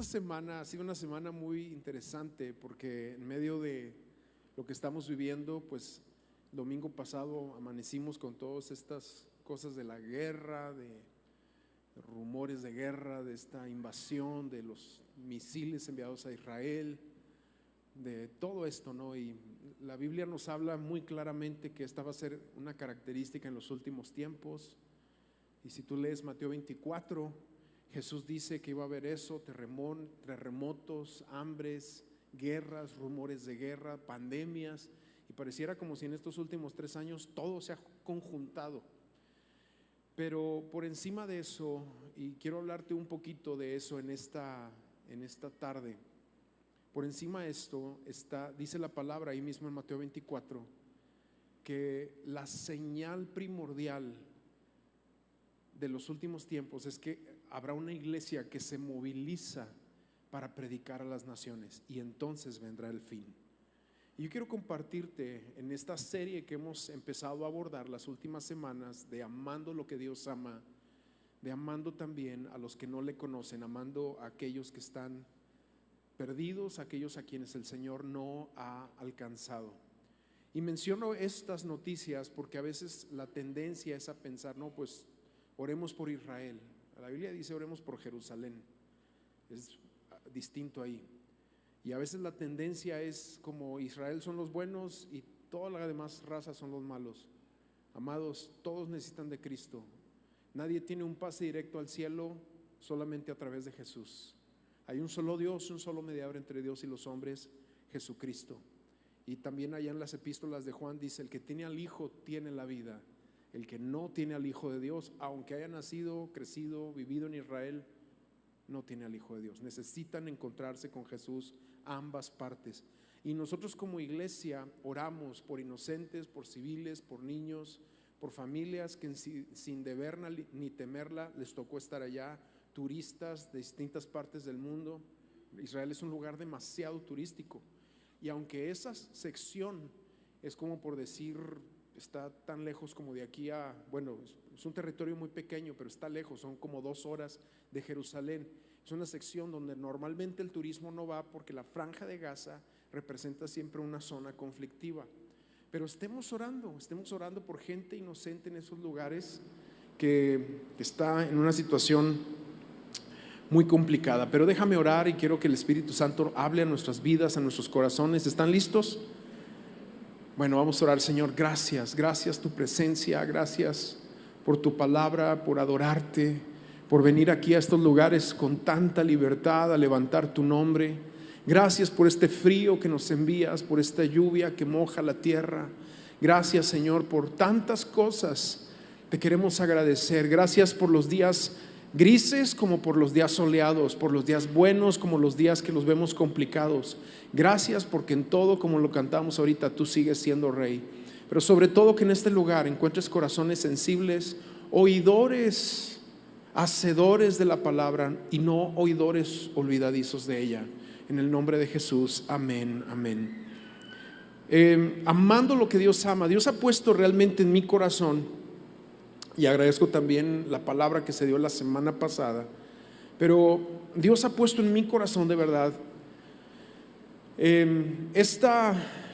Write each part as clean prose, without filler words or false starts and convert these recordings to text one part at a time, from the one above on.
semana ha sido una semana muy interesante porque en medio de lo que estamos viviendo, pues domingo pasado amanecimos con todas estas cosas de la guerra, de rumores de guerra, de esta invasión, de los misiles enviados a Israel, de todo esto, ¿no? Y la Biblia nos habla muy claramente que esta va a ser una característica en los últimos tiempos. Y si tú lees Mateo 24, Jesús dice que iba a haber eso, terremotos, hambres, guerras, rumores de guerra, pandemias, y pareciera como si en estos últimos 3 años todo se ha conjuntado. Pero por encima de eso, y quiero hablarte un poquito de eso en esta tarde, por encima de esto dice la palabra ahí mismo en Mateo 24, que la señal primordial de los últimos tiempos es que habrá una iglesia que se moviliza para predicar a las naciones, y entonces vendrá el fin. Y yo quiero compartirte en esta serie que hemos empezado a abordar las últimas semanas, de amando lo que Dios ama, de amando también a los que no le conocen, amando a aquellos que están perdidos, aquellos a quienes el Señor no ha alcanzado. Y menciono estas noticias porque a veces la tendencia es a pensar, no, pues oremos por Israel. La Biblia dice oremos por Jerusalén, es distinto ahí. Y a veces la tendencia es como Israel son los buenos y toda la demás raza son los malos. Amados, todos necesitan de Cristo. Nadie tiene un pase directo al cielo, solamente a través de Jesús. Hay un solo Dios, un solo mediador entre Dios y los hombres, Jesucristo. Y también allá en las epístolas de Juan dice: el que tiene al Hijo tiene la vida. El que no tiene al Hijo de Dios, aunque haya nacido, crecido, vivido en Israel, no tiene al Hijo de Dios. Necesitan encontrarse con Jesús ambas partes. Y nosotros como iglesia oramos por inocentes, por civiles, por niños, por familias que sin deberla ni temerla les tocó estar allá, turistas de distintas partes del mundo. Israel es un lugar demasiado turístico, y aunque esa sección es como por decir, está tan lejos como de aquí a, bueno, es un territorio muy pequeño, pero está lejos, son como 2 horas de Jerusalén. Es una sección donde normalmente el turismo no va porque la franja de Gaza representa siempre una zona conflictiva. Pero estemos orando por gente inocente en esos lugares que está en una situación muy complicada. Pero déjame orar y quiero que el Espíritu Santo hable a nuestras vidas, a nuestros corazones. ¿Están listos? Bueno, vamos a orar. Señor, gracias tu presencia, gracias por tu palabra, por adorarte, por venir aquí a estos lugares con tanta libertad a levantar tu nombre. Gracias por este frío que nos envías, por esta lluvia que moja la tierra. Gracias, Señor, por tantas cosas. Te queremos agradecer. Gracias por los días grises como por los días soleados, por los días buenos como los días que los vemos complicados. Gracias porque en todo, como lo cantamos ahorita, tú sigues siendo Rey. Pero sobre todo que en este lugar encuentres corazones sensibles, oidores, hacedores de la palabra y no oidores olvidadizos de ella. En el nombre de Jesús, amén, amén. Amando lo que Dios ama. Dios ha puesto realmente en mi corazón, y agradezco también la palabra que se dio la semana pasada, pero Dios ha puesto en mi corazón de verdad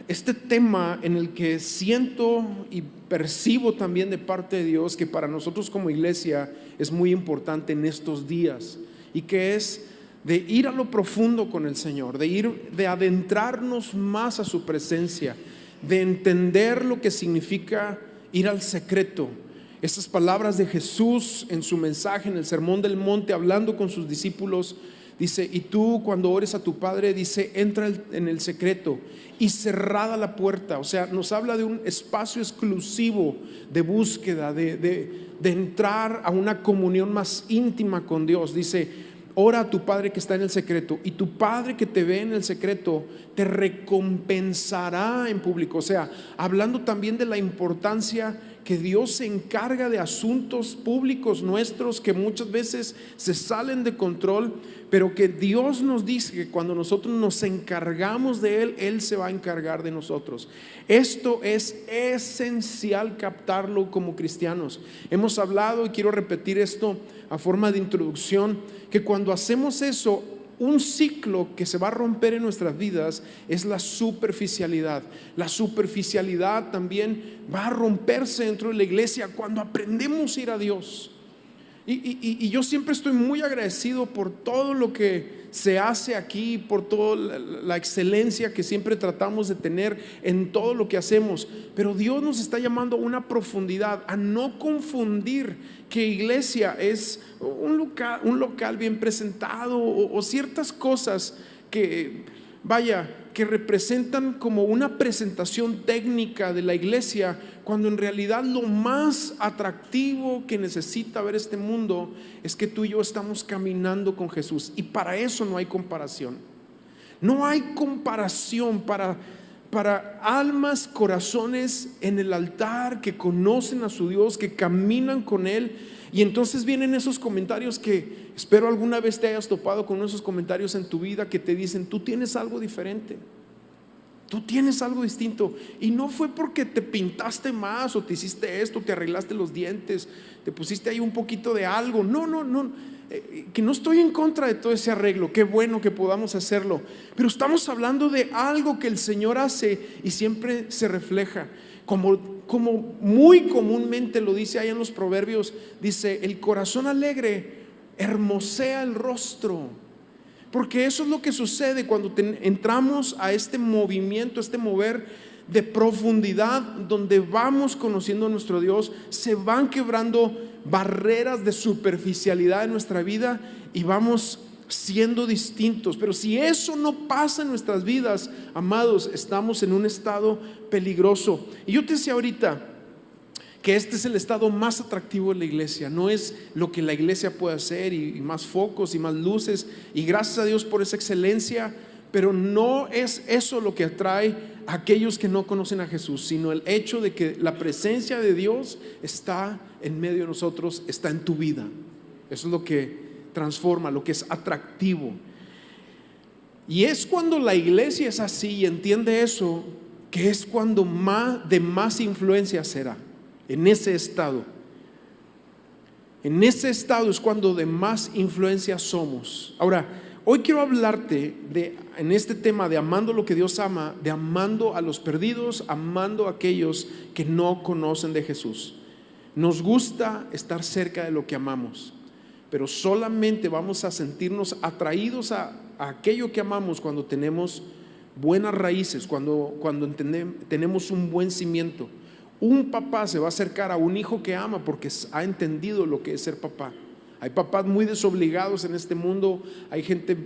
este tema en el que siento y percibo también de parte de Dios que para nosotros como iglesia es muy importante en estos días, y que es de ir a lo profundo con el Señor, de adentrarnos más a su presencia, de entender lo que significa ir al secreto. Estas palabras de Jesús en su mensaje en el Sermón del Monte, hablando con sus discípulos, dice: y tú cuando ores a tu Padre, dice, entra en el secreto y cerrada la puerta. O sea, nos habla de un espacio exclusivo de búsqueda, de entrar a una comunión más íntima con Dios. Dice: ora a tu Padre que está en el secreto, y tu Padre que te ve en el secreto te recompensará en público. O sea, hablando también de la importancia que Dios se encarga de asuntos públicos nuestros que muchas veces se salen de control, pero que Dios nos dice que cuando nosotros nos encargamos de Él, Él se va a encargar de nosotros. Esto es esencial captarlo como cristianos. Hemos hablado, y quiero repetir esto a forma de introducción, que cuando hacemos eso un ciclo que se va a romper en nuestras vidas es la superficialidad. La superficialidad también va a romperse dentro de la iglesia cuando aprendemos a ir a Dios. Y yo siempre estoy muy agradecido por todo lo que se hace aquí, por toda la excelencia que siempre tratamos de tener en todo lo que hacemos. Pero Dios nos está llamando a una profundidad, a no confundir que iglesia es un local bien presentado o ciertas cosas que, que representan como una presentación técnica de la iglesia, cuando en realidad lo más atractivo que necesita ver este mundo es que tú y yo estamos caminando con Jesús. Y para eso no hay comparación. No hay comparación para almas, corazones en el altar que conocen a su Dios, que caminan con Él. Y entonces vienen esos comentarios que espero alguna vez te hayas topado con esos comentarios en tu vida que te dicen: tú tienes algo diferente, tú tienes algo distinto. Y no fue porque te pintaste más o te hiciste esto, te arreglaste los dientes, te pusiste ahí un poquito de algo. No, que no estoy en contra de todo ese arreglo, qué bueno que podamos hacerlo, pero estamos hablando de algo que el Señor hace y siempre se refleja, como muy comúnmente lo dice ahí en los Proverbios. Dice: el corazón alegre hermosea el rostro. Porque eso es lo que sucede cuando entramos a este movimiento, este mover de profundidad, donde vamos conociendo a nuestro Dios. Se van quebrando barreras de superficialidad en nuestra vida y vamos siendo distintos. Pero si eso no pasa en nuestras vidas, amados, estamos en un estado peligroso. Y yo te decía ahorita que este es el estado más atractivo de la iglesia. No es lo que la iglesia puede hacer y más focos y más luces, y gracias a Dios por esa excelencia, pero no es eso lo que atrae a aquellos que no conocen a Jesús, sino el hecho de que la presencia de Dios está en medio de nosotros, está en tu vida. Eso es lo que transforma, lo que es atractivo. Y es cuando la iglesia es así y entiende eso, que es cuando de más influencia será. En ese estado es cuando de más influencia somos. Ahora, hoy quiero hablarte en este tema de amando lo que Dios ama, de amando a los perdidos, amando a aquellos que no conocen de Jesús. Nos gusta estar cerca de lo que amamos, pero solamente vamos a sentirnos atraídos a aquello que amamos cuando tenemos buenas raíces, cuando tenemos un buen cimiento. Un papá se va a acercar a un hijo que ama porque ha entendido lo que es ser papá. Hay papás muy desobligados en este mundo, hay gente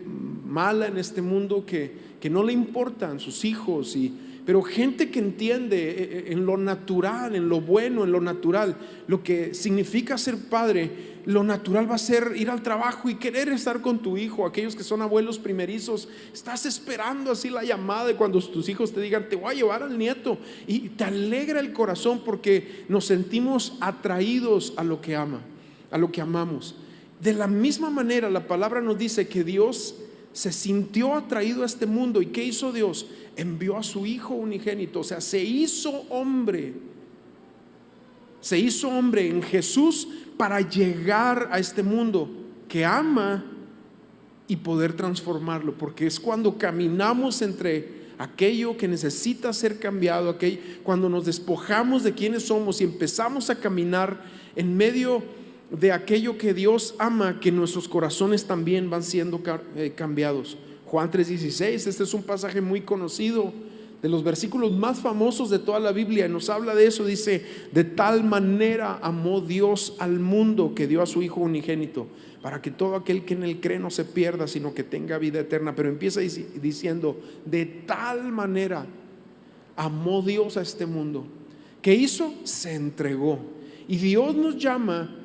mala en este mundo que no le importan sus hijos, pero gente que entiende en lo natural, en lo bueno, en lo natural, lo que significa ser padre. Lo natural va a ser ir al trabajo y querer estar con tu hijo. Aquellos que son abuelos primerizos, estás esperando así la llamada de cuando tus hijos te digan: te voy a llevar al nieto, y te alegra el corazón porque nos sentimos atraídos a lo que ama, a lo que amamos. De la misma manera, la palabra nos dice que Dios se sintió atraído a este mundo. ¿Y qué hizo Dios? Envió a su Hijo unigénito, o sea, se hizo hombre en Jesús para llegar a este mundo que ama y poder transformarlo, porque es cuando caminamos entre aquello que necesita ser cambiado, cuando nos despojamos de quienes somos y empezamos a caminar en medio de aquello que Dios ama, que nuestros corazones también van siendo cambiados. Juan 3:16, este es un pasaje muy conocido, de los versículos más famosos de toda la Biblia, y nos habla de eso. Dice: de tal manera amó Dios al mundo que dio a su Hijo unigénito, para que todo aquel que en él cree no se pierda, sino que tenga vida eterna. Pero empieza diciendo: de tal manera amó Dios a este mundo. ¿Qué hizo? Se entregó. Y Dios nos llama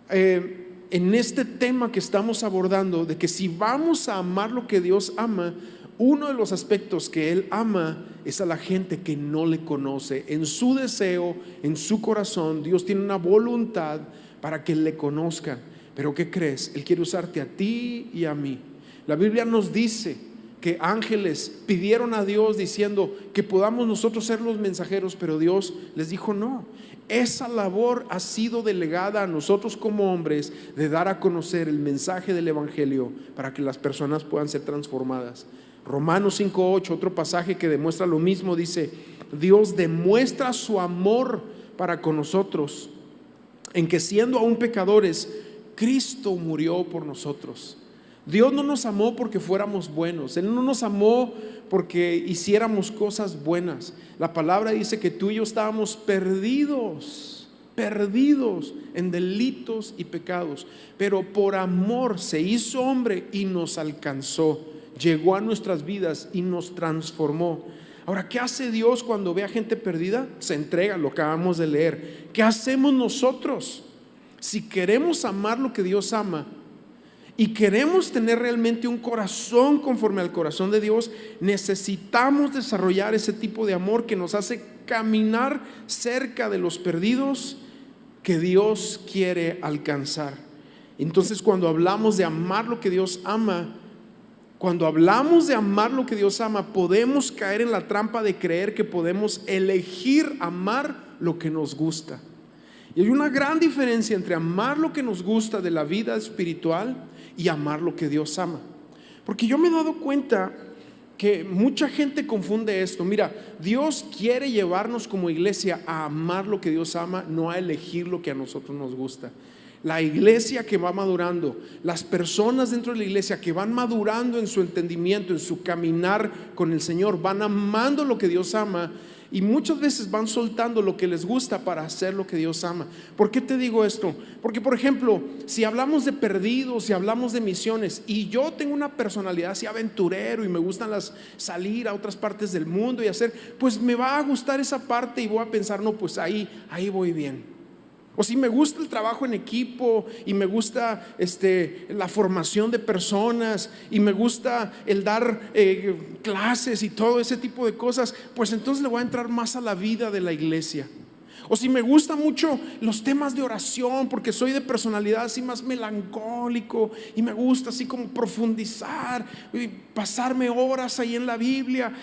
en este tema que estamos abordando, de que si vamos a amar lo que Dios ama, uno de los aspectos que Él ama es a la gente que no le conoce. En su deseo, en su corazón, Dios tiene una voluntad para que le conozcan. Pero ¿qué crees? Él quiere usarte a ti y a mí. La Biblia nos dice que ángeles pidieron a Dios diciendo que podamos nosotros ser los mensajeros, pero Dios les dijo no. Esa labor ha sido delegada a nosotros como hombres de dar a conocer el mensaje del evangelio para que las personas puedan ser transformadas. Romanos 5:8, otro pasaje que demuestra lo mismo, dice: Dios demuestra su amor para con nosotros en que siendo aún pecadores, Cristo murió por nosotros. Dios no nos amó porque fuéramos buenos, Él no nos amó porque hiciéramos cosas buenas. La palabra dice que tú y yo estábamos perdidos en delitos y pecados, pero por amor se hizo hombre y nos alcanzó, llegó a nuestras vidas y nos transformó. Ahora, ¿qué hace Dios cuando ve a gente perdida? Se entrega, lo acabamos de leer. ¿Qué hacemos nosotros? Si queremos amar lo que Dios ama y queremos tener realmente un corazón conforme al corazón de Dios, necesitamos desarrollar ese tipo de amor que nos hace caminar cerca de los perdidos que Dios quiere alcanzar. Entonces, cuando hablamos de amar lo que Dios ama, podemos caer en la trampa de creer que podemos elegir amar lo que nos gusta. Y hay una gran diferencia entre amar lo que nos gusta de la vida espiritual y amar lo que Dios ama. Porque yo me he dado cuenta que mucha gente confunde esto. Mira, Dios quiere llevarnos como iglesia a amar lo que Dios ama, no a elegir lo que a nosotros nos gusta. La iglesia que va madurando, las personas dentro de la iglesia que van madurando en su entendimiento, en su caminar con el Señor, van amando lo que Dios ama y muchas veces van soltando lo que les gusta para hacer lo que Dios ama. ¿Por qué te digo esto? Porque, por ejemplo, si hablamos de perdidos, si hablamos de misiones, y yo tengo una personalidad así aventurero y me gustan salir a otras partes del mundo y hacer, pues me va a gustar esa parte y voy a pensar, no, pues ahí voy bien. O si me gusta el trabajo en equipo y me gusta la formación de personas y me gusta el dar clases y todo ese tipo de cosas, pues entonces le voy a entrar más a la vida de la iglesia. O si me gusta mucho los temas de oración, porque soy de personalidad así más melancólico y me gusta así como profundizar y pasarme horas ahí en la Biblia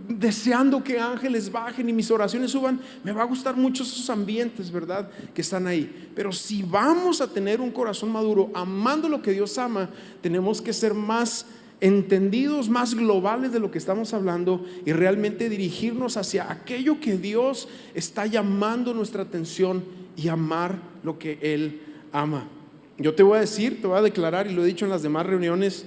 deseando que ángeles bajen y mis oraciones suban, me va a gustar mucho esos ambientes, ¿verdad?, que están ahí. Pero si vamos a tener un corazón maduro amando lo que Dios ama, tenemos que ser más entendidos, más globales de lo que estamos hablando y realmente dirigirnos hacia aquello que Dios está llamando nuestra atención y amar lo que Él ama. Yo te voy a declarar, y lo he dicho en las demás reuniones,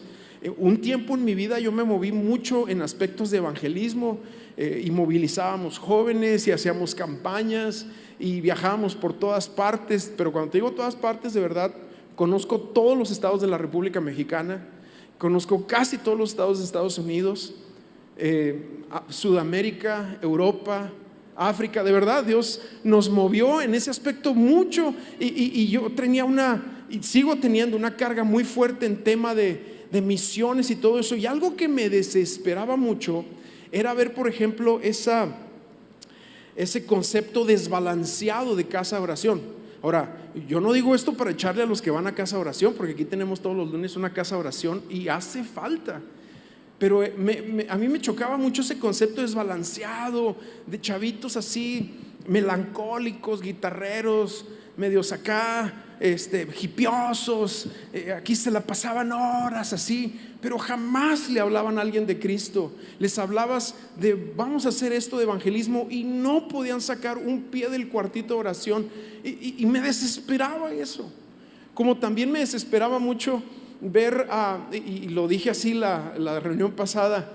un tiempo en mi vida yo me moví mucho en aspectos de evangelismo y movilizábamos jóvenes y hacíamos campañas y viajábamos por todas partes. Pero cuando te digo todas partes, de verdad, conozco todos los estados de la República Mexicana. Conozco casi todos los estados de Estados Unidos, Sudamérica, Europa, África. De verdad, Dios nos movió en ese aspecto mucho y yo tenía y sigo teniendo una carga muy fuerte en tema de misiones y todo eso. Y algo que me desesperaba mucho era ver, por ejemplo, ese concepto desbalanceado de casa de oración. Ahora, yo no digo esto para echarle a los que van a casa de oración, porque aquí tenemos todos los lunes una casa de oración y hace falta. Pero a mí me chocaba mucho ese concepto desbalanceado de chavitos así melancólicos, guitarreros, medios acá, hipiosos, aquí se la pasaban horas así, pero jamás le hablaban a alguien de Cristo. Les hablabas de vamos a hacer esto de evangelismo y no podían sacar un pie del cuartito de oración y me desesperaba eso. Como también me desesperaba mucho ver y lo dije así la reunión pasada,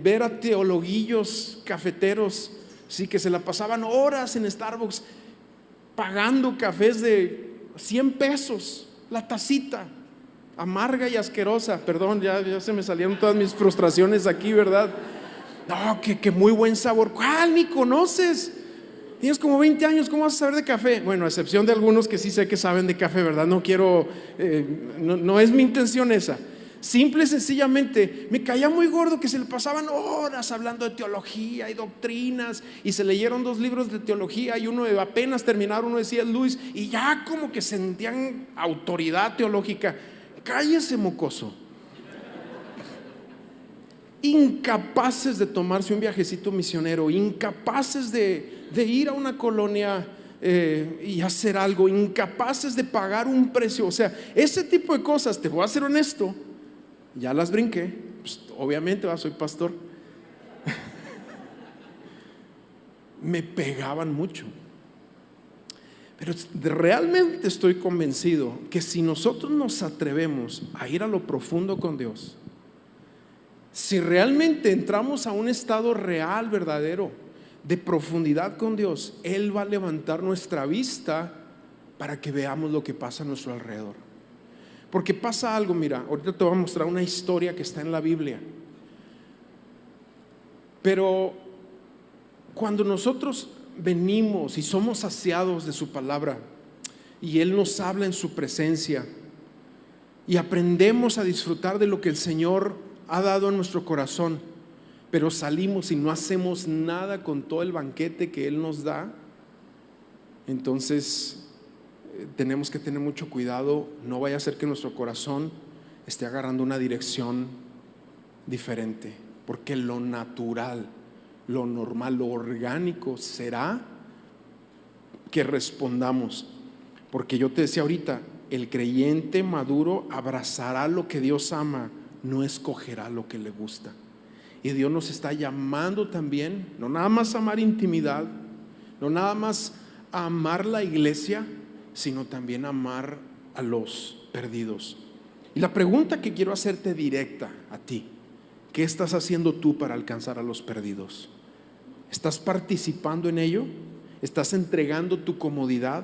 ver a teologuillos cafeteros, sí, que se la pasaban horas en Starbucks pagando cafés de 100 pesos la tacita, amarga y asquerosa. Perdón, ya se me salieron todas mis frustraciones aquí, ¿verdad? No, que muy buen sabor. ¿Cuál? Ni conoces. Tienes como 20 años, ¿cómo vas a saber de café? Bueno, a excepción de algunos que sí sé que saben de café, ¿verdad? No quiero, no es mi intención esa. Simple y sencillamente me caía muy gordo que se le pasaban horas hablando de teología y doctrinas y se leyeron 2 libros de teología y uno apenas terminaron, uno decía Luis, y ya como que sentían autoridad teológica. Cállese, mocoso. incapaces de tomarse un viajecito misionero, incapaces de ir a una colonia y hacer algo, incapaces de pagar un precio. O sea, ese tipo de cosas, te voy a ser honesto, ya las brinqué, pues, obviamente soy pastor. Me pegaban mucho. Pero realmente estoy convencido que si nosotros nos atrevemos a ir a lo profundo con Dios, si realmente entramos a un estado real, verdadero, de profundidad con Dios, Él va a levantar nuestra vista para que veamos lo que pasa a nuestro alrededor. Porque pasa algo, mira, ahorita te voy a mostrar una historia que está en la Biblia. Pero cuando nosotros venimos y somos saciados de su palabra y Él nos habla en su presencia y aprendemos a disfrutar de lo que el Señor ha dado en nuestro corazón, pero salimos y no hacemos nada con todo el banquete que Él nos da, entonces tenemos que tener mucho cuidado. No vaya a ser que nuestro corazón esté agarrando una dirección diferente, porque lo natural, lo normal, lo orgánico será que respondamos. Porque yo te decía ahorita, el creyente maduro abrazará lo que Dios ama, no escogerá lo que le gusta. Y Dios nos está llamando también, no nada más a amar intimidad, no nada más a amar la iglesia, sino también a amar a los perdidos. Y la pregunta que quiero hacerte directa a ti: ¿qué estás haciendo tú para alcanzar a los perdidos? ¿Estás participando en ello? ¿Estás entregando tu comodidad?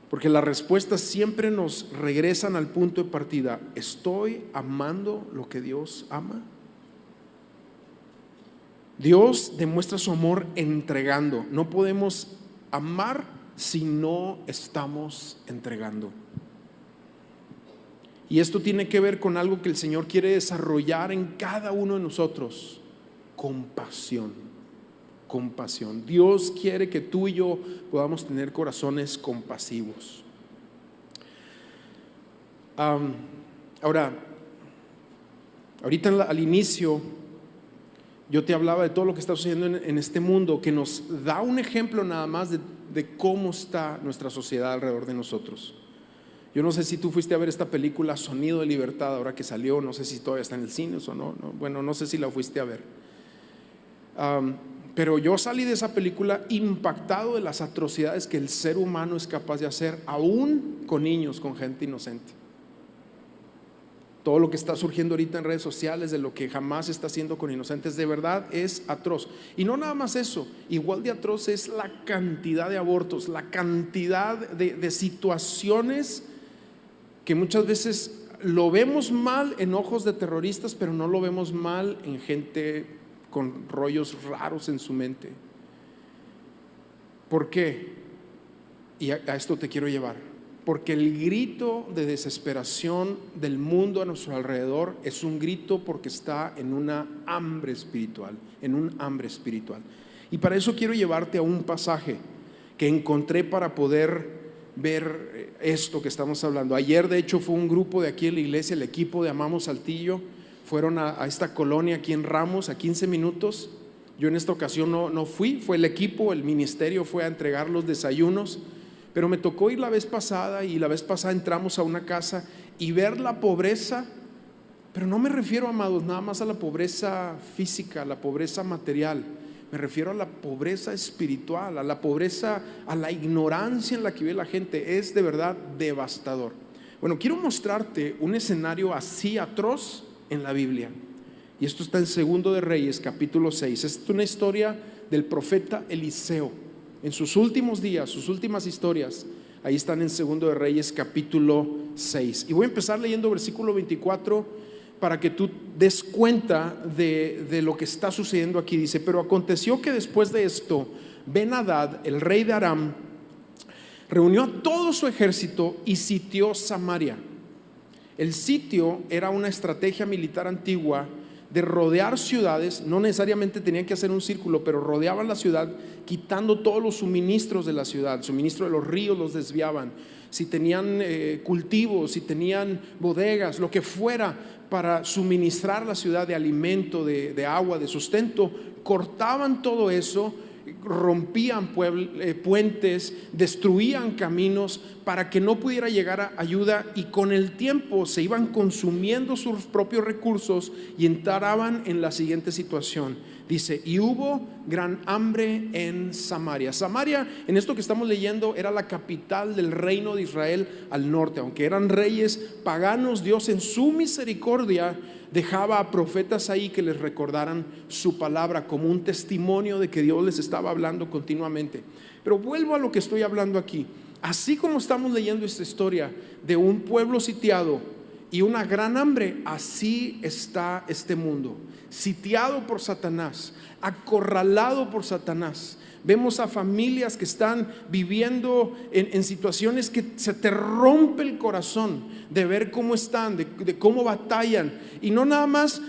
Porque las respuestas siempre nos regresan al punto de partida. ¿Estoy amando lo que Dios ama? Dios demuestra su amor entregando. No podemos amar si no estamos entregando. Y esto tiene que ver con algo que el Señor quiere desarrollar en cada uno de nosotros: compasión. Compasión. Dios quiere que tú y yo podamos tener corazones compasivos. Ahora, ahorita al inicio yo te hablaba de todo lo que está sucediendo en este mundo, que nos da un ejemplo nada más de cómo está nuestra sociedad alrededor de nosotros. Yo no sé si tú fuiste a ver esta película Sonido de Libertad, ahora que salió, no sé si todavía está en el cine o no. Bueno, no sé si la fuiste a ver. Pero yo salí de esa película impactado de las atrocidades que el ser humano es capaz de hacer, aún con niños, con gente inocente. Todo lo que está surgiendo ahorita en redes sociales, de lo que jamás está haciendo con inocentes, de verdad es atroz. Y no nada más eso, igual de atroz es la cantidad de abortos, la cantidad de situaciones que muchas veces lo vemos mal en ojos de terroristas, pero no lo vemos mal en gente con rollos raros en su mente. ¿Por qué? Y a esto te quiero llevar. Porque el grito de desesperación del mundo a nuestro alrededor es un grito porque está en una hambre espiritual, en un hambre espiritual. Y para eso quiero llevarte a un pasaje que encontré para poder ver esto que estamos hablando. Ayer, de hecho, fue un grupo de aquí en la iglesia, el equipo de Amamos Saltillo, fueron a esta colonia aquí en Ramos a 15 minutos. Yo en esta ocasión no fui, fue el equipo, el ministerio fue a entregar los desayunos. Pero me tocó ir la vez pasada, y la vez pasada entramos a una casa y ver la pobreza. Pero no me refiero, amados, nada más a la pobreza física, a la pobreza material. Me refiero a la pobreza espiritual, a la pobreza, a la ignorancia en la que vive la gente. Es de verdad devastador. Bueno, quiero mostrarte un escenario así atroz en la Biblia. Y esto está en 2 de Reyes, capítulo 6. Esta es una historia del profeta Eliseo. En sus últimos días, sus últimas historias, ahí están en 2 de Reyes, capítulo 6. Y voy a empezar leyendo versículo 24 para que tú des cuenta de lo que está sucediendo aquí. Dice: pero aconteció que después de esto, Ben-Hadad, el rey de Aram, reunió a todo su ejército y sitió Samaria. El sitio era una estrategia militar antigua de rodear ciudades. No necesariamente tenían que hacer un círculo, pero rodeaban la ciudad, quitando todos los suministros de la ciudad. El suministro de los ríos los desviaban. si tenían cultivos, si tenían bodegas, lo que fuera, para suministrar la ciudad de alimento, de agua, de sustento, cortaban todo eso, rompían puentes, destruían caminos para que no pudiera llegar ayuda, y con el tiempo se iban consumiendo sus propios recursos y entraban en la siguiente situación. Dice, y hubo gran hambre en Samaria. Samaria, en esto que estamos leyendo, era la capital del reino de Israel al norte. Aunque eran reyes paganos, Dios en su misericordia dejaba a profetas ahí que les recordaran su palabra como un testimonio de que Dios les estaba hablando continuamente. Pero vuelvo a lo que estoy hablando aquí. Así como estamos leyendo esta historia de un pueblo sitiado y una gran hambre, así está este mundo, sitiado por Satanás, acorralado por Satanás. Vemos a familias que están viviendo en situaciones que se te rompe el corazón de ver cómo están, de cómo batallan. Y no nada más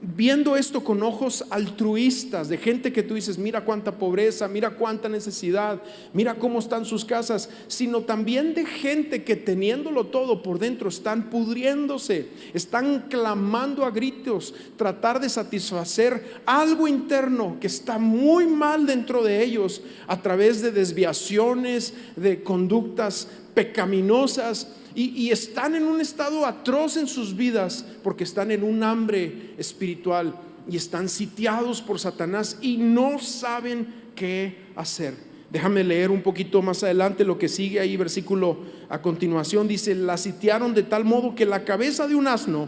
viendo esto con ojos altruistas, de gente que tú dices, mira cuánta pobreza, mira cuánta necesidad, mira cómo están sus casas, sino también de gente que teniéndolo todo por dentro están pudriéndose, están clamando a gritos, tratar de satisfacer algo interno que está muy mal dentro de ellos a través de desviaciones, de conductas pecaminosas. Y están en un estado atroz en sus vidas porque están en un hambre espiritual y están sitiados por Satanás y no saben qué hacer. Déjame leer un poquito más adelante lo que sigue ahí, versículo a continuación. Dice, la sitiaron de tal modo que la cabeza de un asno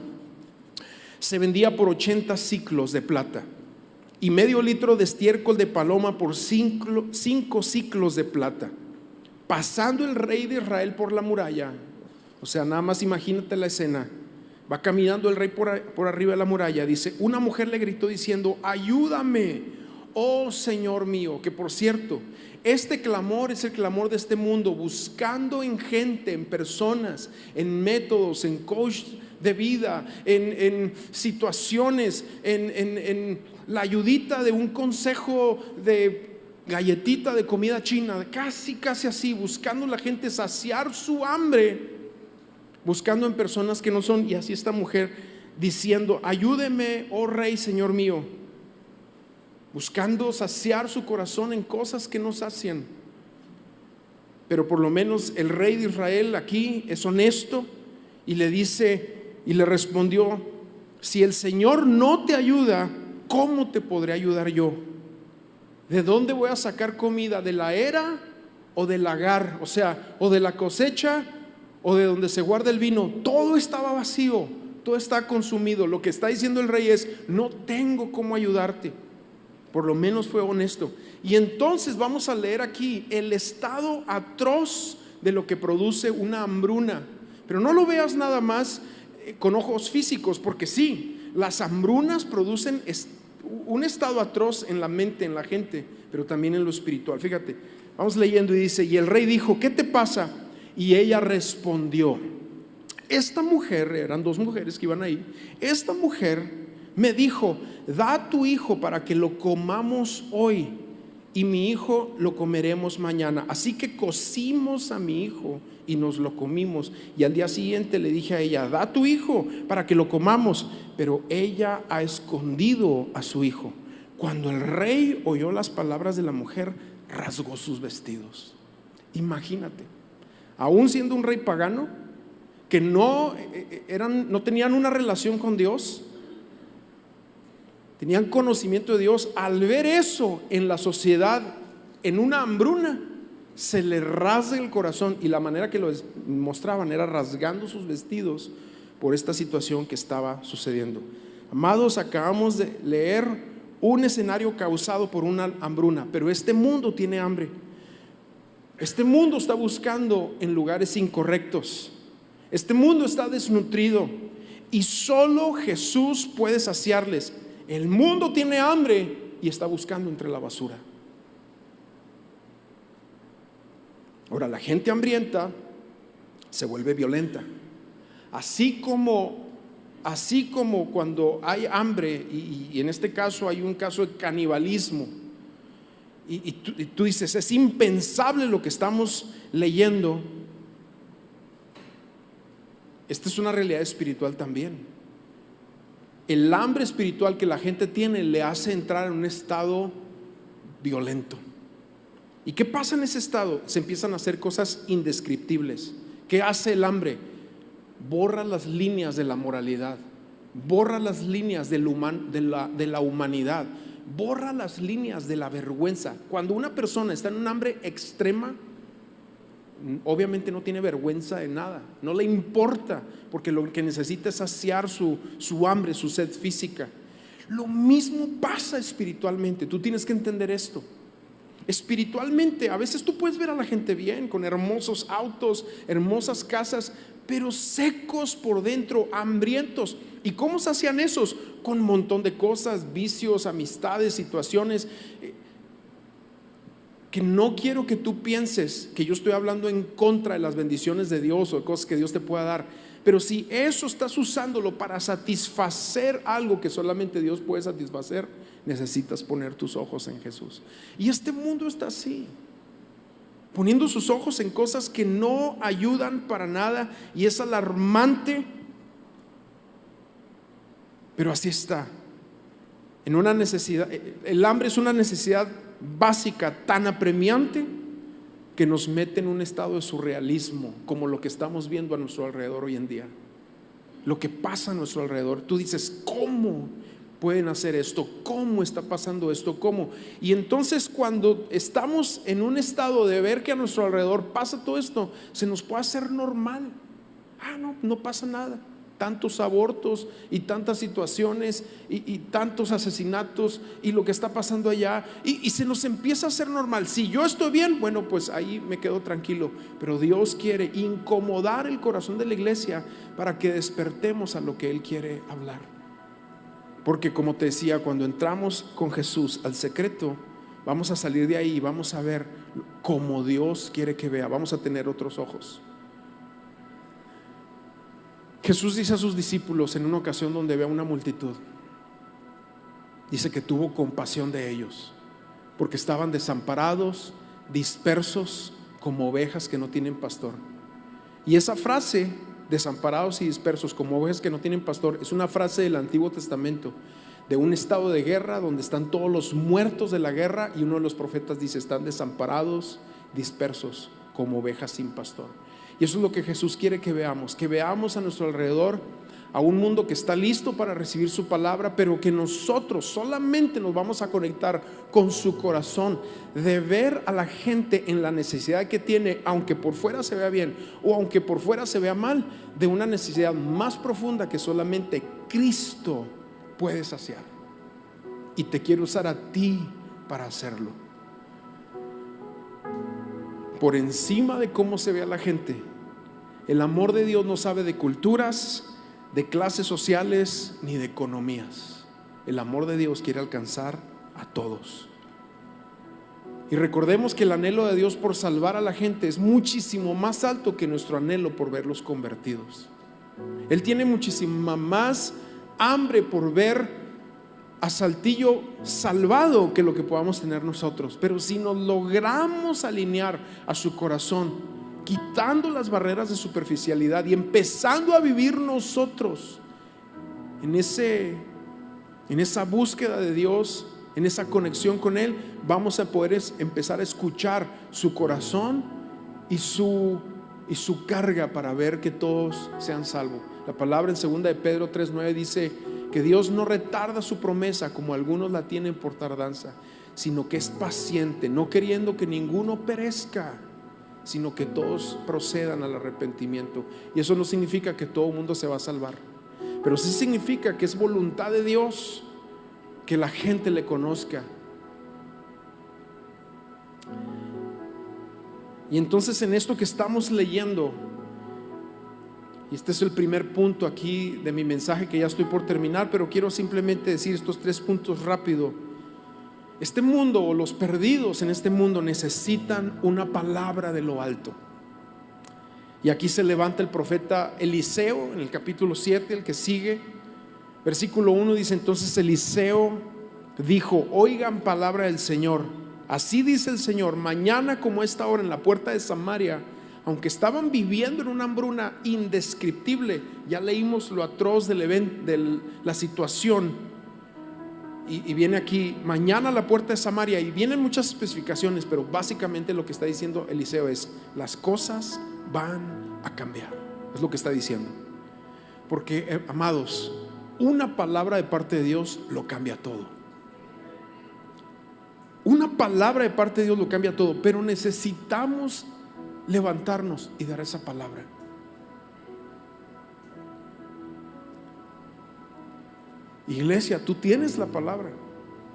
se vendía por 80 siclos de plata y medio litro de estiércol de paloma por 5 siclos de plata. Pasando el rey de Israel por la muralla, o sea, nada más imagínate la escena. Va caminando el rey por arriba de la muralla. Dice, una mujer le gritó diciendo, ayúdame, oh Señor mío. Que por cierto, este clamor es el clamor de este mundo, buscando en gente, en personas, en métodos, en coach de vida, en situaciones, en la ayudita de un consejo de galletita de comida china, casi así, buscando la gente saciar su hambre, buscando en personas que no son. Y así esta mujer diciendo, ayúdeme, oh rey, Señor mío, buscando saciar su corazón en cosas que no sacian. Pero por lo menos el rey de Israel aquí es honesto y le dice, y le respondió, si el Señor no te ayuda, ¿cómo te podré ayudar yo? ¿De dónde voy a sacar comida? ¿De la era o del lagar? O sea, o de la cosecha o de donde se guarda el vino. Todo estaba vacío, todo está consumido. Lo que está diciendo el rey es, no tengo cómo ayudarte. Por lo menos fue honesto. Y entonces vamos a leer aquí el estado atroz de lo que produce una hambruna. Pero no lo veas nada más con ojos físicos, porque sí, las hambrunas producen un estado atroz en la mente, en la gente, pero también en lo espiritual. Fíjate, vamos leyendo y dice, y el rey dijo, ¿qué te pasa? Y ella respondió, esta mujer, eran dos mujeres que iban ahí, esta mujer me dijo, da a tu hijo para que lo comamos hoy y mi hijo lo comeremos mañana. Así que cocimos a mi hijo y nos lo comimos, y al día siguiente le dije a ella, da a tu hijo para que lo comamos, pero ella ha escondido a su hijo. Cuando el rey oyó las palabras de la mujer, rasgó sus vestidos. Imagínate, aún siendo un rey pagano, que no tenían una relación con Dios, tenían conocimiento de Dios, al ver eso en la sociedad, en una hambruna, se le rasga el corazón, y la manera que lo mostraban era rasgando sus vestidos por esta situación que estaba sucediendo. Amados, acabamos de leer un escenario causado por una hambruna, pero este mundo tiene hambre. Este mundo está buscando en lugares incorrectos. Este mundo está desnutrido y solo Jesús puede saciarles. El mundo tiene hambre y está buscando entre la basura. Ahora, la gente hambrienta se vuelve violenta. Así como cuando hay hambre, y en este caso hay un caso de canibalismo, y tú dices, es impensable lo que estamos leyendo. esta es una realidad espiritual también. El hambre espiritual que la gente tiene le hace entrar en un estado violento. ¿Y qué pasa en ese estado? Se empiezan a hacer cosas indescriptibles. ¿Qué hace el hambre? Borra las líneas de la moralidad, borra las líneas de la humanidad, borra las líneas de la vergüenza. Cuando una persona está en un hambre extrema, obviamente no tiene vergüenza de nada, no le importa, porque lo que necesita es saciar su hambre, su sed física. Lo mismo pasa espiritualmente. Tú tienes que entender esto. Espiritualmente, a veces tú puedes ver a la gente bien, con hermosos autos, hermosas casas, pero secos por dentro, hambrientos. ¿Y cómo se hacían esos? Con un montón de cosas, vicios, amistades, situaciones. Que no quiero que tú pienses que yo estoy hablando en contra de las bendiciones de Dios o de cosas que Dios te pueda dar. Pero si eso estás usándolo para satisfacer algo que solamente Dios puede satisfacer, necesitas poner tus ojos en Jesús. Y este mundo está así, poniendo sus ojos en cosas que no ayudan para nada, y es alarmante, pero así está. En una necesidad, el hambre es una necesidad básica tan apremiante que nos mete en un estado de surrealismo, como lo que estamos viendo a nuestro alrededor hoy en día. Lo que pasa a nuestro alrededor, tú dices, ¿cómo pueden hacer esto? ¿Cómo está pasando esto? ¿Cómo? Y entonces cuando estamos en un estado de ver que a nuestro alrededor pasa todo esto, se nos puede hacer normal. No pasa nada. Tantos abortos y tantas situaciones y tantos asesinatos y lo que está pasando allá, y se nos empieza a hacer normal. Si yo estoy bien, bueno, pues ahí me quedo tranquilo. Pero Dios quiere incomodar el corazón de la iglesia para que despertemos a lo que Él quiere hablar. Porque como te decía, cuando entramos con Jesús al secreto, vamos a salir de ahí y vamos a ver como Dios quiere que vea. Vamos a tener otros ojos. Jesús dice a sus discípulos en una ocasión donde ve a una multitud, dice que tuvo compasión de ellos, porque estaban desamparados, dispersos como ovejas que no tienen pastor. Y esa frase, desamparados y dispersos como ovejas que no tienen pastor, es una frase del Antiguo Testamento, de un estado de guerra donde están todos los muertos de la guerra, y uno de los profetas dice, están desamparados, dispersos como ovejas sin pastor. Y eso es lo que Jesús quiere que veamos a nuestro alrededor, a un mundo que está listo para recibir su palabra, pero que nosotros solamente nos vamos a conectar con su corazón, de ver a la gente en la necesidad que tiene, aunque por fuera se vea bien o aunque por fuera se vea mal, de una necesidad más profunda que solamente Cristo puede saciar. Y te quiero usar a ti para hacerlo. Por encima de cómo se ve a la gente, el amor de Dios no sabe de culturas, de clases sociales, ni de economías. El amor de Dios quiere alcanzar a todos. Y recordemos que el anhelo de Dios por salvar a la gente es muchísimo más alto que nuestro anhelo por verlos convertidos. Él tiene muchísima más hambre por ver a Saltillo salvado que lo que podamos tener nosotros. Pero si nos logramos alinear a su corazón, quitando las barreras de superficialidad y empezando a vivir nosotros en esa búsqueda de Dios, en esa conexión con Él, vamos a poder empezar a escuchar su corazón y su carga para ver que todos sean salvos. La palabra en 2 de Pedro 3:9 dice que Dios no retarda su promesa como algunos la tienen por tardanza, sino que es paciente, no queriendo que ninguno perezca, sino que todos procedan al arrepentimiento. Y eso no significa que todo el mundo se va a salvar, pero sí significa que es voluntad de Dios que la gente le conozca. Y entonces en esto que estamos leyendo, y este es el primer punto aquí de mi mensaje, que ya estoy por terminar, pero quiero simplemente decir estos 3 puntos rápido. Este mundo, o los perdidos en este mundo, necesitan una palabra de lo alto. Y aquí se levanta el profeta Eliseo en el capítulo 7, el que sigue, versículo 1 dice: entonces Eliseo dijo: oigan palabra del Señor, así dice el Señor, mañana como a esta hora en la puerta de Samaria aunque estaban viviendo en una hambruna indescriptible, ya leímos lo atroz del evento, de la situación, y viene aquí, mañana a la puerta de Samaria, y vienen muchas especificaciones, pero básicamente lo que está diciendo Eliseo es: las cosas van a cambiar. Es lo que está diciendo. Porque, amados, una palabra de parte de Dios lo cambia todo. Una palabra de parte de Dios lo cambia todo, pero necesitamos levantarnos y dar esa palabra. Iglesia, tú tienes la palabra.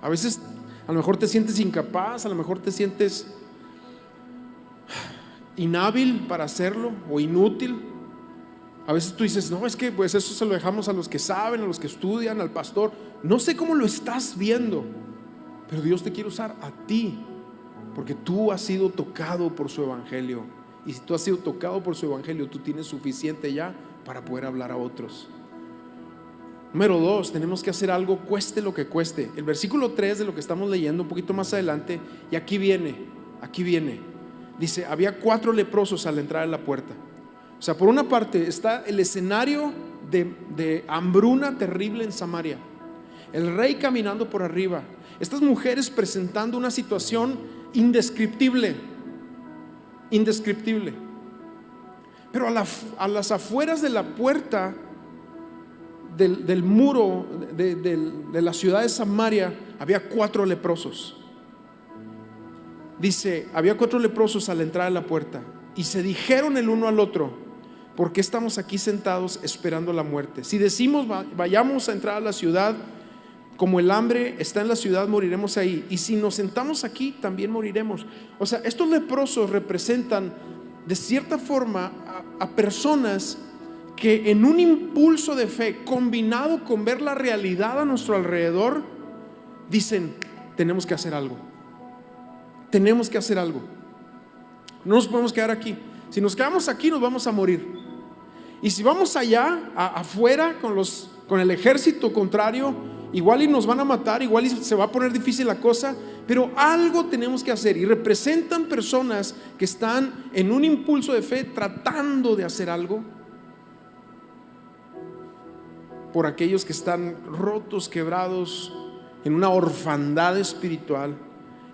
A veces a lo mejor te sientes incapaz, a lo mejor te sientes inhábil para hacerlo o inútil. A veces tú dices: no, es que pues eso se lo dejamos a los que saben, a los que estudian, al pastor. No sé cómo lo estás viendo, pero Dios te quiere usar a ti, porque tú has sido tocado por su evangelio. Y si tú has sido tocado por su evangelio, tú tienes suficiente ya para poder hablar a otros. Número 2, tenemos que hacer algo, cueste lo que cueste. El versículo 3 de lo que estamos leyendo un poquito más adelante, y aquí viene, dice: había 4 leprosos a la entrada de la puerta. O sea, por una parte está el escenario de hambruna terrible en Samaria, el rey caminando por arriba, estas mujeres presentando una situación indescriptible. Pero a las afueras de la puerta del muro de la ciudad de Samaria había 4 leprosos. Dice: había 4 leprosos a la entrada de la puerta, y se dijeron el uno al otro: ¿por qué estamos aquí sentados esperando la muerte? Si decimos vayamos a entrar a la ciudad, como el hambre está en la ciudad, moriremos ahí, y si nos sentamos aquí, también moriremos. O sea, estos leprosos representan de cierta forma a personas que en un impulso de fe, combinado con ver la realidad a nuestro alrededor, dicen: tenemos que hacer algo. Tenemos que hacer algo. No nos podemos quedar aquí. Si nos quedamos aquí, nos vamos a morir. Y si vamos allá, afuera, con el ejército contrario, igual y nos van a matar, igual y se va a poner difícil la cosa, pero algo tenemos que hacer. Y representan personas que están en un impulso de fe tratando de hacer algo por aquellos que están rotos, quebrados, en una orfandad espiritual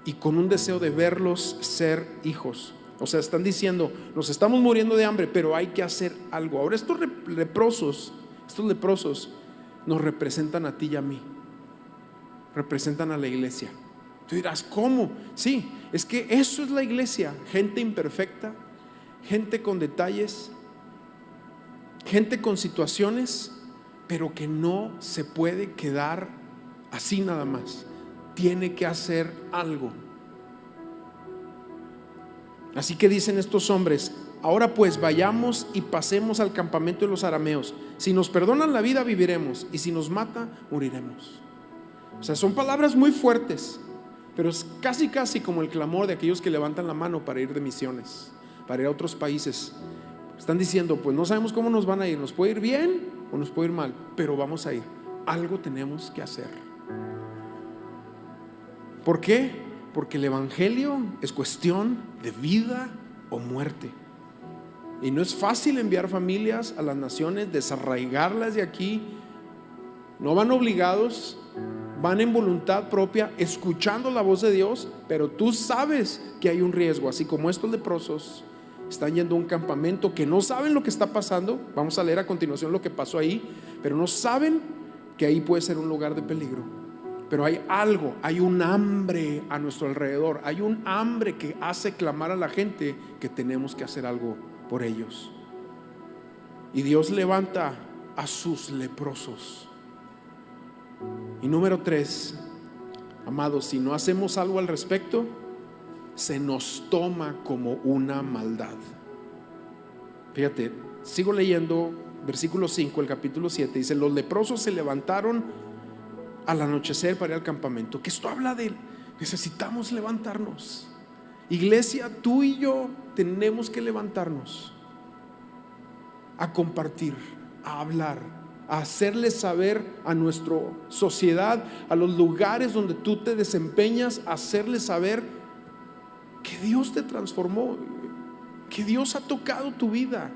y con un deseo de verlos ser hijos. O sea, están diciendo: nos estamos muriendo de hambre, pero hay que hacer algo. Ahora estos leprosos nos representan a ti y a mí, representan a la iglesia. Tú dirás: ¿cómo? Sí, es que eso es la iglesia. Gente imperfecta, gente con detalles, gente con situaciones, pero que no se puede quedar así nada más. Tiene que hacer algo. Así que dicen estos hombres: ahora pues vayamos y pasemos al campamento de los arameos. Si nos perdonan la vida, viviremos, y si nos mata, moriremos. O sea, son palabras muy fuertes, pero es casi como el clamor de aquellos que levantan la mano para ir de misiones, para ir a otros países. Están diciendo: pues no sabemos cómo nos van a ir, nos puede ir bien o nos puede ir mal, pero vamos a ir. Algo tenemos que hacer. ¿Por qué? Porque el evangelio es cuestión de vida o muerte. Y no es fácil enviar familias a las naciones, desarraigarlas de aquí. No van obligados, van en voluntad propia, escuchando la voz de Dios, pero tú sabes que hay un riesgo. Así como estos leprosos están yendo a un campamento que no saben lo que está pasando. Vamos a leer a continuación lo que pasó ahí, pero no saben que ahí puede ser un lugar de peligro. Pero hay algo, hay un hambre a nuestro alrededor, hay un hambre que hace clamar a la gente que tenemos que hacer algo por ellos. Y Dios levanta a sus leprosos. Y número 3, amados, si no hacemos algo al respecto, se nos toma como una maldad. Fíjate, sigo leyendo versículo 5, el capítulo 7, dice: los leprosos se levantaron al anochecer para ir al campamento. Que esto habla de necesitamos levantarnos. Iglesia, tú y yo tenemos que levantarnos a compartir, a hablar, a hacerle saber a nuestra sociedad, a los lugares donde tú te desempeñas, a hacerle saber que Dios te transformó. que Dios ha tocado tu vida.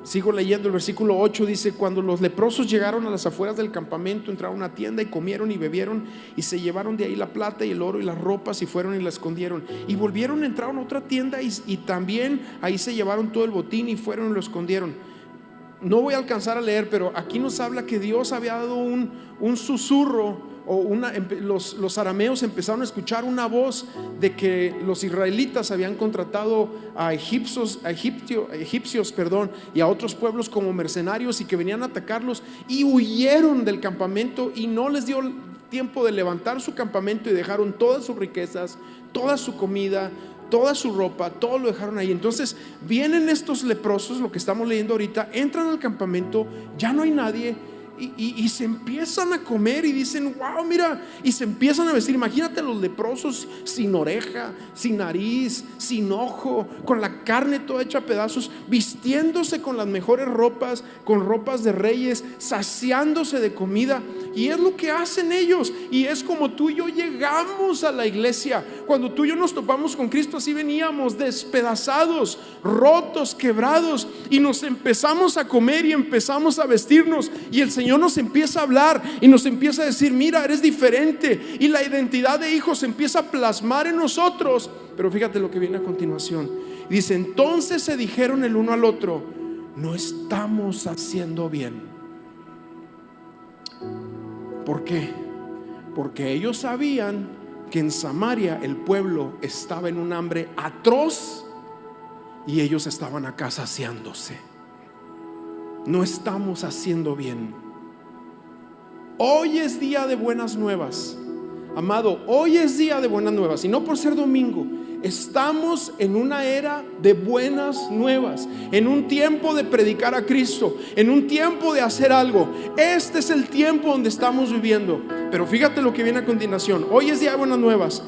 Sigo leyendo el versículo 8, dice: cuando los leprosos llegaron a las afueras del campamento, entraron a una tienda y comieron y bebieron, y se llevaron de ahí la plata y el oro y las ropas, y fueron y la escondieron. Y volvieron, entraron a otra tienda y también ahí se llevaron todo el botín y fueron y lo escondieron. No voy a alcanzar a leer, pero aquí nos habla que Dios había dado un susurro, o los arameos empezaron a escuchar una voz de que los israelitas habían contratado a egipcios, y a otros pueblos como mercenarios, y que venían a atacarlos, y huyeron del campamento, y no les dio tiempo de levantar su campamento, y dejaron todas sus riquezas, toda su comida, toda su ropa, todo lo dejaron ahí. Entonces vienen estos leprosos, lo que estamos leyendo ahorita, entran al campamento, ya no hay nadie, y se empiezan a comer y dicen: wow, mira, y se empiezan a vestir. Imagínate los leprosos sin oreja, sin nariz, sin ojo, con la carne toda hecha a pedazos, vistiéndose con las mejores ropas, con ropas de reyes, saciándose de comida. Y es lo que hacen ellos, y es como tú y yo llegamos a la iglesia. Cuando tú y yo nos topamos con Cristo, así veníamos, despedazados, rotos, quebrados, y nos empezamos a comer y empezamos a vestirnos, y el Señor nos empieza a hablar y nos empieza a decir: mira, eres diferente, y la identidad de hijos se empieza a plasmar en nosotros. Pero fíjate lo que viene a continuación. Dice: entonces se dijeron el uno al otro: no estamos haciendo bien. ¿Por qué? Porque ellos sabían que en Samaria el pueblo estaba en un hambre atroz, y ellos estaban acá saciándose. No estamos haciendo bien. Hoy es día de buenas nuevas, amado. Hoy es día de buenas nuevas, y no por ser domingo. Estamos en una era de buenas nuevas, en un tiempo de predicar a Cristo, en un tiempo de hacer algo. Este es el tiempo donde estamos viviendo. Pero fíjate lo que viene a continuación. Hoy es día de buenas nuevas,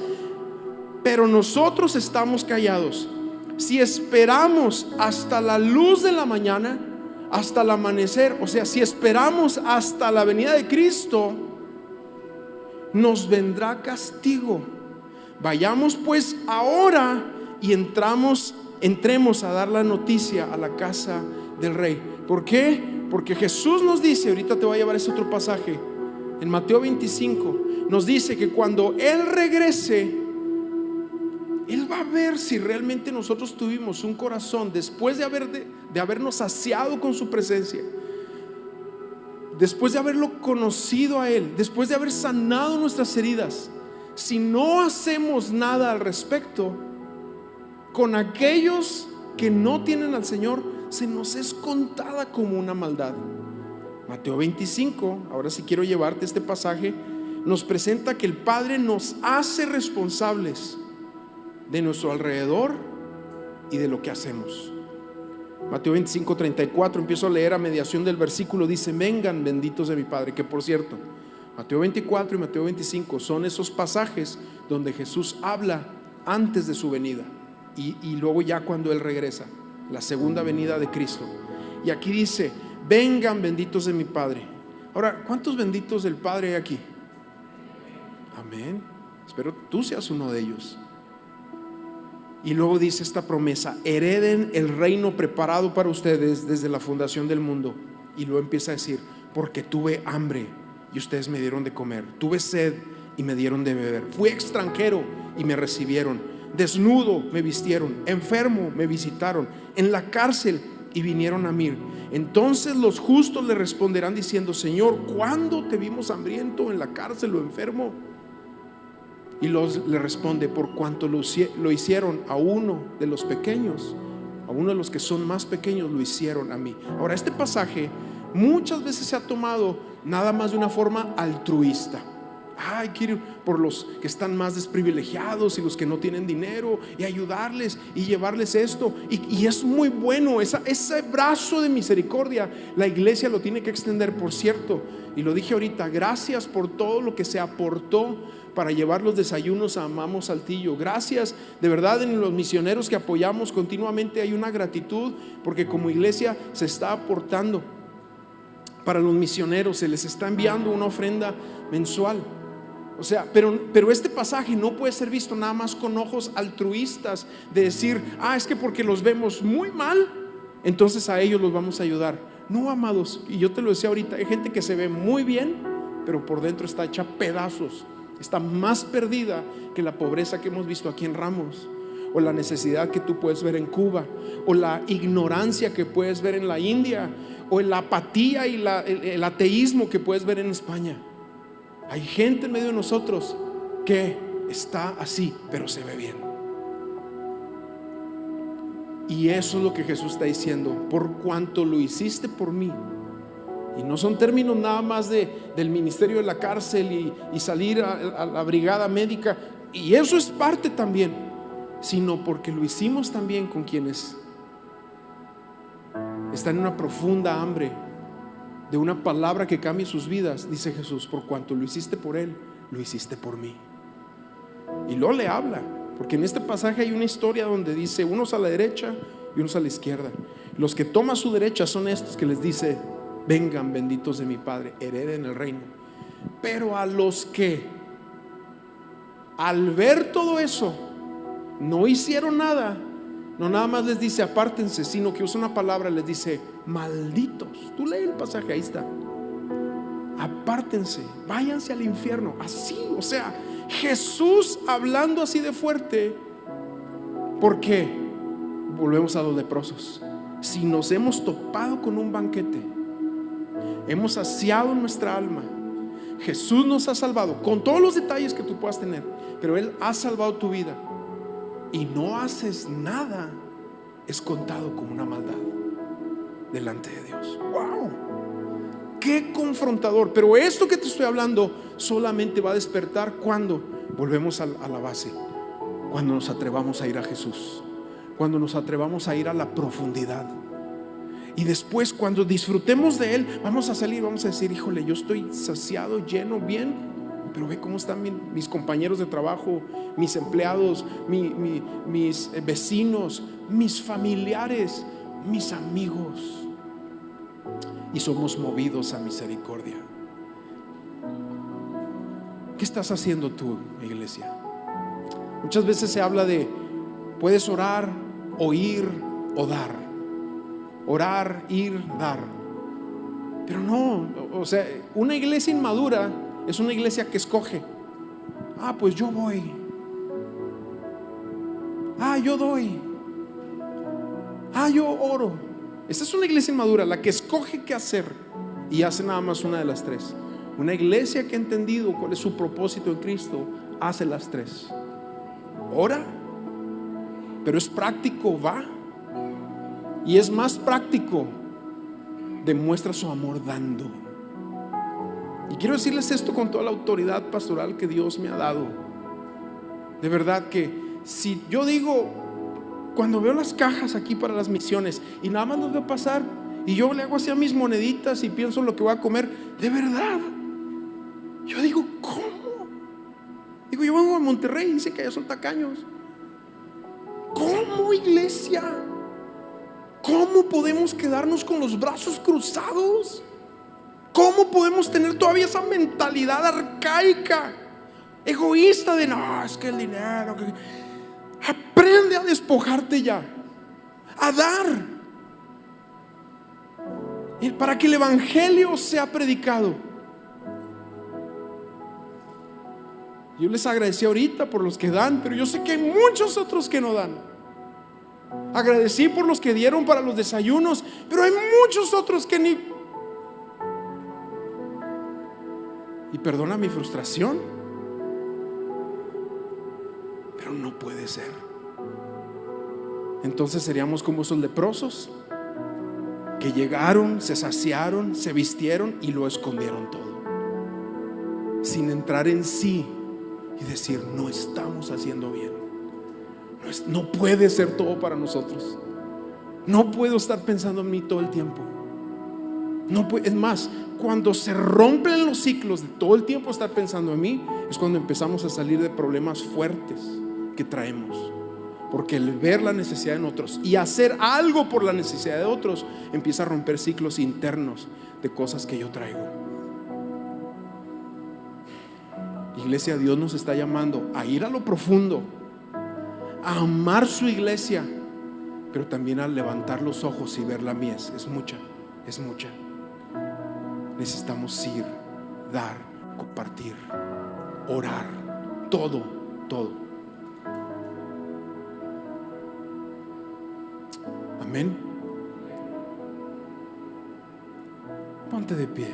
pero nosotros estamos callados. Si esperamos hasta la luz de la mañana, hasta el amanecer, o sea, si esperamos hasta la venida de Cristo, nos vendrá castigo. Vayamos pues ahora y entremos a dar la noticia a la casa del rey. ¿Por qué? Porque Jesús nos dice, ahorita te voy a llevar a ese otro pasaje, en Mateo 25, nos dice que cuando Él regrese, Él va a ver si realmente nosotros tuvimos un corazón, después de habernos saciado con su presencia, después de haberlo conocido a Él, después de haber sanado nuestras heridas. Si no hacemos nada al respecto, con aquellos que no tienen al Señor, se nos es contada como una maldad. Mateo 25, ahora sí quiero llevarte este pasaje, nos presenta que el Padre nos hace responsables de nuestro alrededor y de lo que hacemos. Mateo 25, 34, empiezo a leer a mediación del versículo. Dice: vengan benditos de mi Padre. Que por cierto, Mateo 24 y Mateo 25 son esos pasajes donde Jesús habla antes de su venida y luego ya cuando Él regresa, la segunda venida de Cristo. Y aquí dice: vengan benditos de mi Padre. Ahora, ¿cuántos benditos del Padre hay aquí? Amén. Espero tú seas uno de ellos. Y luego dice esta promesa: hereden el reino preparado para ustedes desde la fundación del mundo. Y luego empieza a decir: porque tuve hambre y ustedes me dieron de comer, tuve sed y me dieron de beber, fui extranjero y me recibieron, desnudo me vistieron, enfermo me visitaron, en la cárcel y vinieron a mí. Entonces los justos le responderán diciendo: Señor, ¿cuándo te vimos hambriento, en la cárcel o enfermo? Y le responde: por cuanto lo hicieron a uno de los pequeños, a uno de los que son más pequeños, lo hicieron a mí. Ahora, este pasaje muchas veces se ha tomado nada más de una forma altruista. Ay, quiero ir por los que están más desprivilegiados y los que no tienen dinero, y ayudarles y llevarles esto, y es muy bueno ese brazo de misericordia. La iglesia lo tiene que extender, por cierto, y lo dije ahorita, gracias por todo lo que se aportó para llevar los desayunos a Amamos Saltillo. Gracias, de verdad, en los misioneros que apoyamos continuamente hay una gratitud, porque como iglesia se está aportando para los misioneros, se les está enviando una ofrenda mensual. O sea, pero este pasaje no puede ser visto nada más con ojos altruistas, de decir, es que porque los vemos muy mal, entonces a ellos los vamos a ayudar. No, amados, y yo te lo decía ahorita, hay gente que se ve muy bien, pero por dentro está hecha pedazos, está más perdida que la pobreza que hemos visto aquí en Ramos, o la necesidad que tú puedes ver en Cuba, o la ignorancia que puedes ver en la India, o la apatía y el ateísmo que puedes ver en España. Hay gente en medio de nosotros que está así, pero se ve bien. Y eso es lo que Jesús está diciendo: por cuanto lo hiciste por mí. Y no son términos nada más del ministerio de la cárcel y salir a la brigada médica, y eso es parte también, sino porque lo hicimos también con quienes están en una profunda hambre de una palabra que cambie sus vidas. Dice Jesús: por cuanto lo hiciste por él, lo hiciste por mí. Y luego le habla, porque en este pasaje hay una historia donde dice: unos a la derecha y unos a la izquierda. Los que toman su derecha son estos que les dice: vengan, benditos de mi Padre, hereden el reino. Pero a los que al ver todo eso no hicieron nada, no nada más les dice apártense, sino que usa una palabra, les dice malditos. Tú lee el pasaje, ahí está: apártense, váyanse al infierno. Así, o sea, Jesús hablando así de fuerte. ¿Por qué? Volvemos a los leprosos. Si nos hemos topado con un banquete, hemos saciado nuestra alma, Jesús nos ha salvado con todos los detalles que tú puedas tener, pero Él ha salvado tu vida, y no haces nada, es contado como una maldad delante de Dios. ¡Wow! ¡Qué confrontador! Pero esto que te estoy hablando solamente va a despertar cuando volvemos a la base, cuando nos atrevamos a ir a Jesús, cuando nos atrevamos a ir a la profundidad. Y después, cuando disfrutemos de Él, vamos a salir, vamos a decir: híjole, yo estoy saciado, lleno, bien, pero ve cómo están mis compañeros de trabajo, mis empleados, mis vecinos, mis familiares, mis amigos. Y somos movidos a misericordia. ¿Qué estás haciendo tú, iglesia? Muchas veces se habla de puedes orar, oír o dar. Orar, ir, dar. Pero no, o sea, una iglesia inmadura es una iglesia que escoge: pues yo voy, yo doy, yo oro. Esta es una iglesia inmadura, la que escoge qué hacer y hace nada más una de las tres. Una iglesia que ha entendido cuál es su propósito en Cristo hace las tres: ora, pero es práctico, va. Y es más práctico, demuestra su amor dando. Y quiero decirles esto con toda la autoridad pastoral que Dios me ha dado. De verdad que si yo digo, cuando veo las cajas aquí para las misiones y nada más los veo pasar, y yo le hago así a mis moneditas y pienso en lo que voy a comer, de verdad, yo digo: ¿cómo? Digo, yo vengo a Monterrey y dice que allá son tacaños. ¿Cómo, iglesia? ¿Cómo podemos quedarnos con los brazos cruzados? ¿Cómo podemos tener todavía esa mentalidad arcaica, egoísta de no, es que el dinero? Aprende a despojarte ya, a dar, y para que el evangelio sea predicado. Yo les agradecí ahorita por los que dan, pero yo sé que hay muchos otros que no dan. Agradecí por los que dieron para los desayunos, pero hay muchos otros que ni. Y perdona mi frustración, pero no puede ser. Entonces seríamos como esos leprosos que llegaron, se saciaron, se vistieron y lo escondieron todo, sin entrar en sí y decir: no estamos haciendo bien. No puede ser todo para nosotros. No puedo estar pensando en mí todo el tiempo. No puede, es más, cuando se rompen los ciclos de todo el tiempo estar pensando en mí, es cuando empezamos a salir de problemas fuertes que traemos. Porque el ver la necesidad en otros y hacer algo por la necesidad de otros empieza a romper ciclos internos de cosas que yo traigo. Iglesia, Dios nos está llamando a ir a lo profundo, a amar su iglesia, pero también a levantar los ojos y ver la mies. Es mucha. Necesitamos ir, dar, compartir, orar, todo. Amén. Ponte de pie.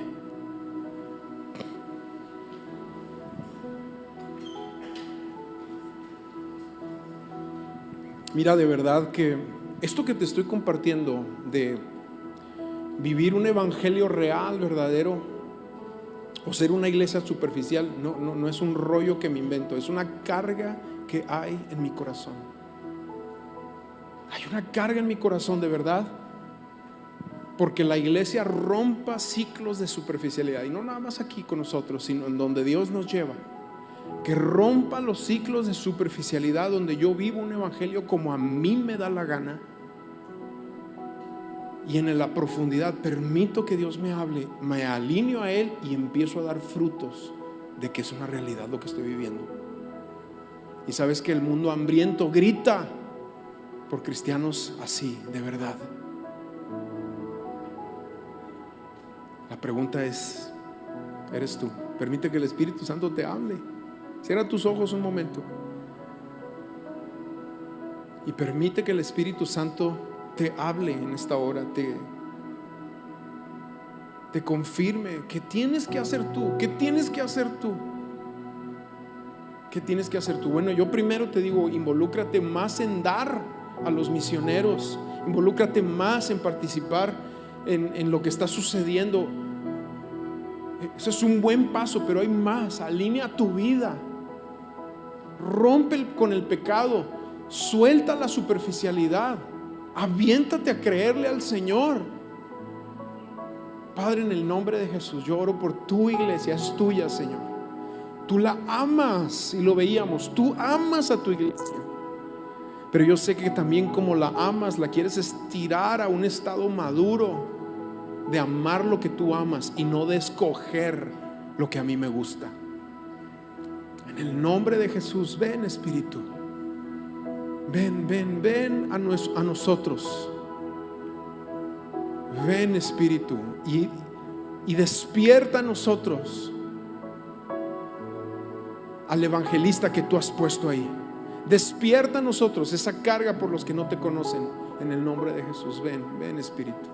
Mira, de verdad que esto que te estoy compartiendo de vivir un evangelio real, verdadero, o ser una iglesia superficial, no es un rollo que me invento, es una carga que hay en mi corazón. Hay una carga en mi corazón, de verdad, porque la iglesia rompa ciclos de superficialidad, y no nada más aquí con nosotros, sino en donde Dios nos lleva. Que rompa los ciclos de superficialidad, donde yo vivo un evangelio como a mí me da la gana, y en la profundidad permito que Dios me hable, me alineo a Él y empiezo a dar frutos de que es una realidad lo que estoy viviendo. Y sabes que el mundo hambriento grita por cristianos así, de verdad. La pregunta es, ¿eres tú? Permite que el Espíritu Santo te hable. Cierra tus ojos un momento y permite que el Espíritu Santo te hable en esta hora, te confirme qué tienes que hacer tú. ¿Qué tienes que hacer tú? ¿Qué tienes que hacer tú? Bueno, yo primero te digo, involúcrate más en dar a los misioneros, involúcrate más en participar en lo que está sucediendo. Eso es un buen paso, pero hay más. Alinea tu vida, rompe con el pecado, suelta la superficialidad, aviéntate a creerle al Señor. Padre, en el nombre de Jesús, yo oro por tu iglesia. Es tuya, Señor. Tú la amas, y lo veíamos. Tú amas a tu iglesia, pero yo sé que también como la amas, la quieres estirar a un estado maduro de amar lo que tú amas y no de escoger lo que a mí me gusta. En el nombre de Jesús, ven, Espíritu. Ven a nosotros. Ven, Espíritu, y despierta a nosotros al evangelista que tú has puesto ahí. Despierta a nosotros esa carga por los que no te conocen. En el nombre de Jesús, ven, Espíritu.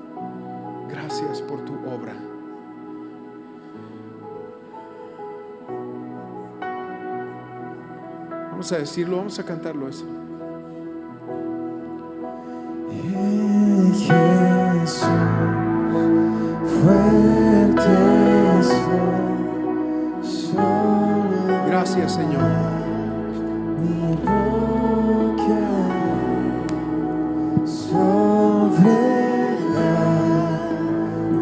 Gracias por tu obra. Vamos a decirlo, vamos a cantarlo eso. Jesús, fuerte soy. Gracias, Señor. Mi roca sobre la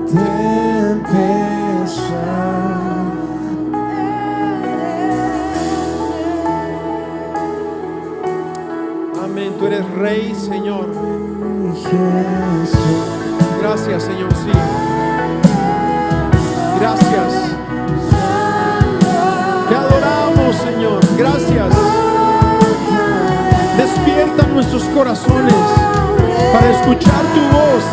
tempestad. Amén. Tú eres Rey, Señor. Jesús, Gracias, Señor. Sí. Gracias. Te adoramos, Señor. Gracias. Despierta nuestros corazones para escuchar tu voz.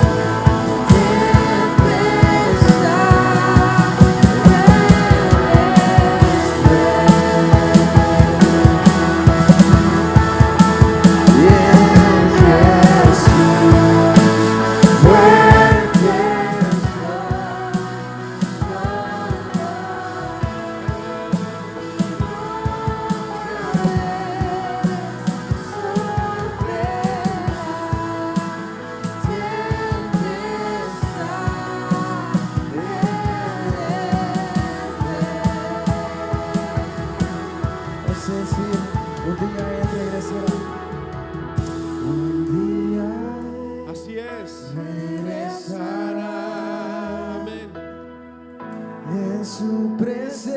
Así es. Amén. en su presencia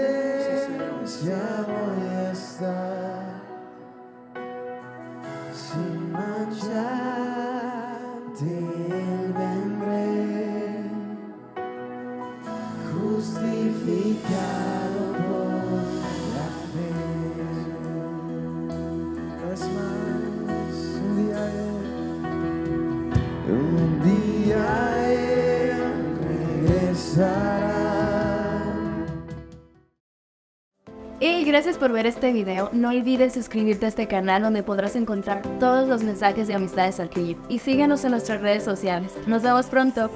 voy a estar, sin mancharte él vendré, justificado por la fe. estará. Y gracias por ver este video. No olvides suscribirte a este canal donde podrás encontrar todos los mensajes de Amistades al Clip. Y síguenos en nuestras redes sociales. Nos vemos pronto.